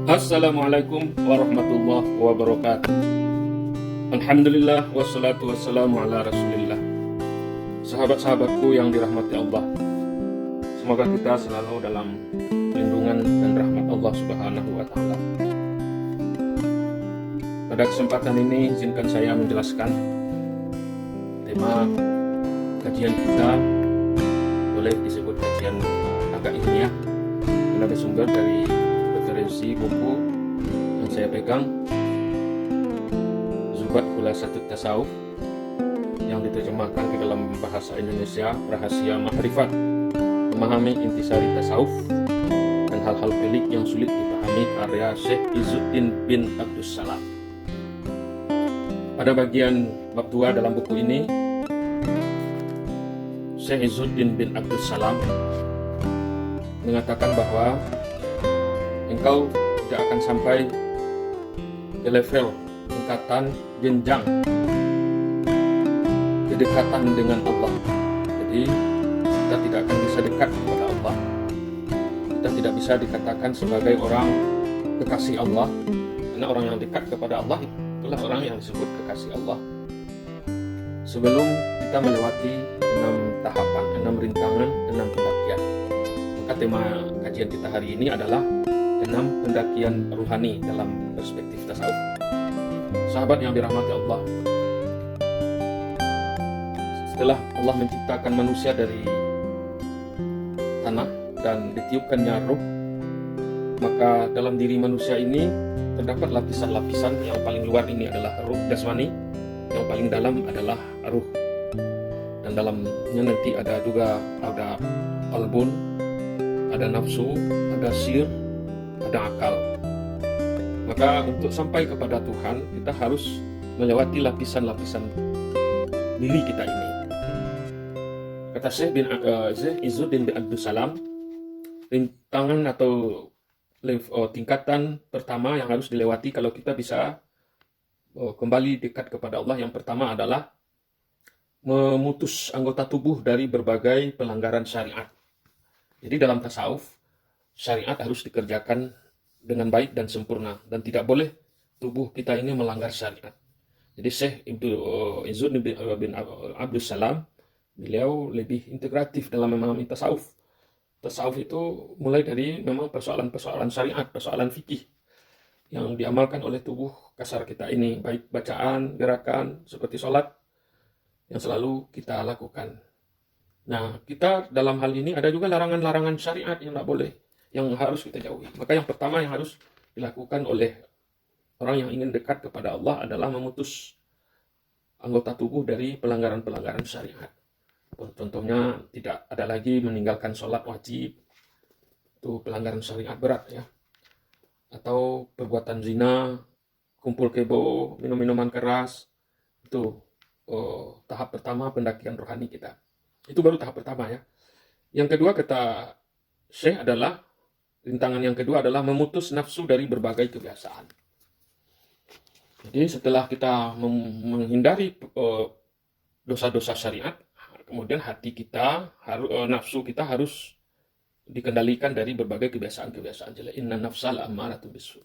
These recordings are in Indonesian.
Assalamualaikum warahmatullahi wabarakatuh. Alhamdulillah wassalatu wassalamu ala rasulillah. Sahabat-sahabatku yang dirahmati Allah, semoga kita selalu dalam lindungan dan rahmat Allah subhanahu wa ta'ala. Pada kesempatan ini izinkan saya menjelaskan tema kajian kita, boleh disebut kajian agak ilmiah, karena bersumber dari referensi buku yang saya pegang, Zubat Khulasatut Tasawuf, yang diterjemahkan ke dalam bahasa Indonesia, Rahasia Ma'rifat, Memahami Intisari Tasawuf dan Hal-hal Pelik yang Sulit Dipahami, karya Syekh Izzuddin bin Abdus Salam. Pada bagian bab 2 dalam buku ini, Syekh Izzuddin bin Abdus Salam mengatakan bahwa engkau tidak akan sampai ke level tingkatan jenjang kedekatan dengan Allah. Jadi kita tidak akan bisa dekat kepada Allah. Kita tidak bisa dikatakan sebagai orang kekasih Allah, karena orang yang dekat kepada Allah itulah orang yang disebut kekasih Allah. Sebelum kita melewati 6 tahapan, 6 rintangan, 6 pendakian. Maka tema kajian kita hari ini adalah 6 pendakian ruhani dalam perspektif tasawuf. Sahabat yang dirahmati Allah, setelah Allah menciptakan manusia dari tanah dan ditiupkannya ruh, maka dalam diri manusia ini terdapat lapisan-lapisan. Yang paling luar ini adalah ruh jasmani, yang paling dalam adalah ruh, dan dalamnya nanti ada juga ada qalbun, ada nafsu, ada sir, ada akal. Maka untuk sampai kepada Tuhan, kita harus melewati lapisan-lapisan diri kita ini. Kata Syekh Izzuddin bin Abdus Salam, rintangan atau tingkatan pertama yang harus dilewati kalau kita bisa kembali dekat kepada Allah, yang pertama adalah memutus anggota tubuh dari berbagai pelanggaran syariat. Jadi dalam tasawuf, syariat harus dikerjakan dengan baik dan sempurna, dan tidak boleh tubuh kita ini melanggar syariat. Jadi Syekh Izzuddin bin Abdus Salam, beliau lebih integratif dalam memahami tasawuf. Tasawuf itu mulai dari memang persoalan-persoalan syariat, persoalan fikih yang diamalkan oleh tubuh kasar kita ini, baik bacaan, gerakan, seperti sholat yang selalu kita lakukan. Nah, kita dalam hal ini ada juga larangan-larangan syariat yang tidak boleh, yang harus kita jauhi. Maka yang pertama yang harus dilakukan oleh orang yang ingin dekat kepada Allah adalah memutus anggota tubuh dari pelanggaran-pelanggaran syariat. Contohnya tidak ada lagi meninggalkan sholat wajib, itu pelanggaran syariat berat ya. Atau perbuatan zina, kumpul kebo, minum-minuman keras, itu tahap pertama pendakian rohani kita. Itu baru tahap pertama ya. Yang kedua kata Syekh adalah, rintangan yang kedua adalah memutus nafsu dari berbagai kebiasaan. Jadi setelah kita menghindari dosa-dosa syariat, kemudian hati kita, nafsu kita harus dikendalikan dari berbagai kebiasaan-kebiasaan jelek. Inna nafsal ammaratun bisu.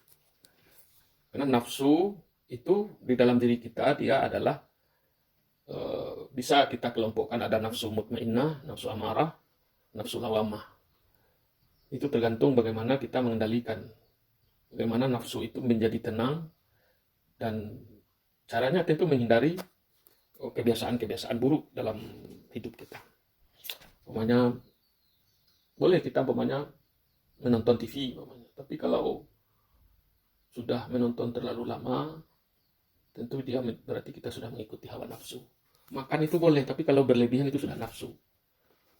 Karena nafsu itu di dalam diri kita, dia adalah bisa kita kelompokkan, ada nafsu mutmainnah, nafsu amarah, nafsu lawamah. Itu tergantung bagaimana kita mengendalikan, bagaimana nafsu itu menjadi tenang, dan caranya tentu menghindari kebiasaan-kebiasaan buruk dalam hidup kita. Umpamanya, boleh kita menonton TV, tapi kalau sudah menonton terlalu lama, tentu dia berarti kita sudah mengikuti hawa nafsu. Makan itu boleh, tapi kalau berlebihan itu sudah nafsu.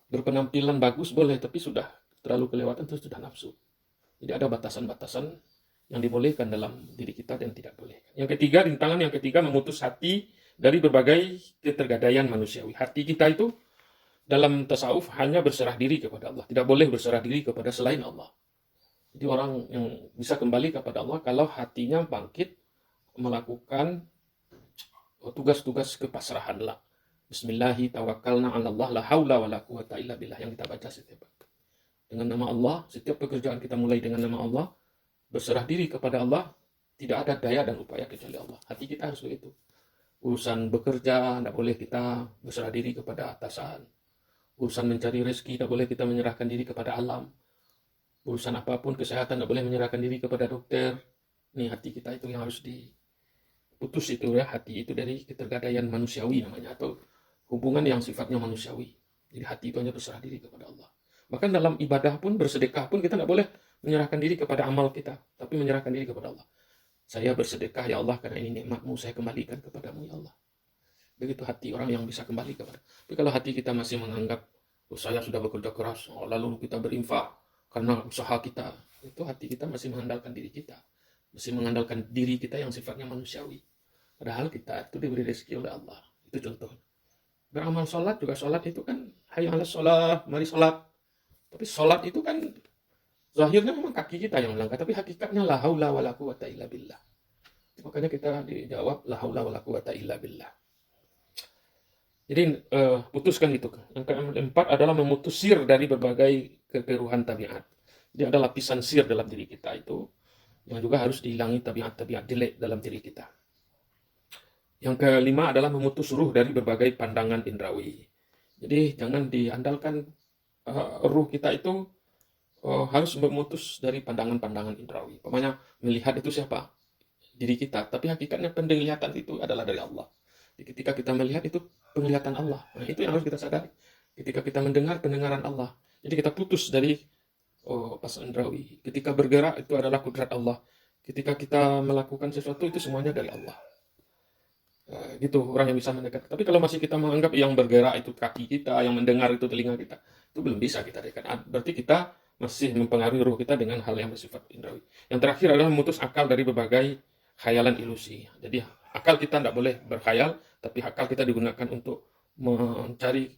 Berpenampilan bagus boleh, tapi sudah terlalu kelewatan itu sudah nafsu. Jadi ada batasan-batasan yang dibolehkan dalam diri kita dan tidak boleh. Yang ketiga, rintangan yang ketiga, memutus hati dari berbagai ketergadaian manusiawi. Hati kita itu dalam tasawuf hanya berserah diri kepada Allah, tidak boleh berserah diri kepada selain Allah. Jadi orang yang bisa kembali kepada Allah kalau hatinya bangkit melakukan tugas-tugas kepasrahan lah. Bismillahi tawakkalna 'ala Allah la haula wala quwata illa billah, yang kita baca setiap hari. Dengan nama Allah, setiap pekerjaan kita mulai dengan nama Allah, berserah diri kepada Allah, tidak ada daya dan upaya kecuali Allah. Hati kita harus begitu. Urusan bekerja, tidak boleh kita berserah diri kepada atasan. Urusan mencari rezeki, tidak boleh kita menyerahkan diri kepada alam. Urusan apapun, kesehatan, tidak boleh menyerahkan diri kepada dokter. Ini hati kita itu yang harus diputus itu ya. Hati itu dari ketergadaian manusiawi namanya, atau hubungan yang sifatnya manusiawi. Jadi hati itu hanya berserah diri kepada Allah. Bahkan dalam ibadah pun, bersedekah pun, kita tidak boleh menyerahkan diri kepada amal kita, tapi menyerahkan diri kepada Allah. Saya bersedekah ya Allah karena ini nikmatmu, saya kembalikan kepadamu ya Allah. Begitu hati orang yang bisa kembali kepada. Tapi kalau hati kita masih menganggap, oh, saya sudah bekerja keras, lalu kita berinfak karena usaha kita, itu hati kita masih mengandalkan diri kita, masih mengandalkan diri kita yang sifatnya manusiawi. Padahal kita itu diberi rezeki oleh Allah. Itu contoh. Beramal sholat juga, sholat itu kan hayya 'alas sholat, mari sholat. Tapi sholat itu kan zahirnya memang kaki kita yang melangkah, tapi hakikatnya la haula wala quwata illa billah. Makanya kita dijawab la haula wala quwata illa billah. Jadi putuskan itu. Yang keempat adalah memutus sir dari berbagai kekeruhan tabiat. Jadi ada lapisan sir dalam diri kita itu yang juga harus dihilangi tabiat-tabiat jelek dalam diri kita. Yang kelima adalah memutus ruh dari berbagai pandangan indrawi. Jadi jangan diandalkan ruh kita itu harus memutus dari pandangan-pandangan indrawi. Pokoknya melihat itu siapa? Diri kita. Tapi hakikatnya penglihatan itu adalah dari Allah. Jadi ketika kita melihat itu penglihatan Allah. Nah, itu yang harus kita sadari. Ketika kita mendengar pendengaran Allah. Jadi kita putus dari pas indrawi. Ketika bergerak itu adalah kudrat Allah. Ketika kita melakukan sesuatu itu semuanya dari Allah. Gitu orang yang bisa mendekat. Tapi kalau masih kita menganggap yang bergerak itu kaki kita, yang mendengar itu telinga kita, itu belum bisa kita dekat. Berarti kita masih mempengaruhi ruh kita dengan hal yang bersifat indrawi. Yang terakhir adalah memutus akal dari berbagai khayalan ilusi. Jadi akal kita tidak boleh berkhayal, tapi akal kita digunakan untuk mencari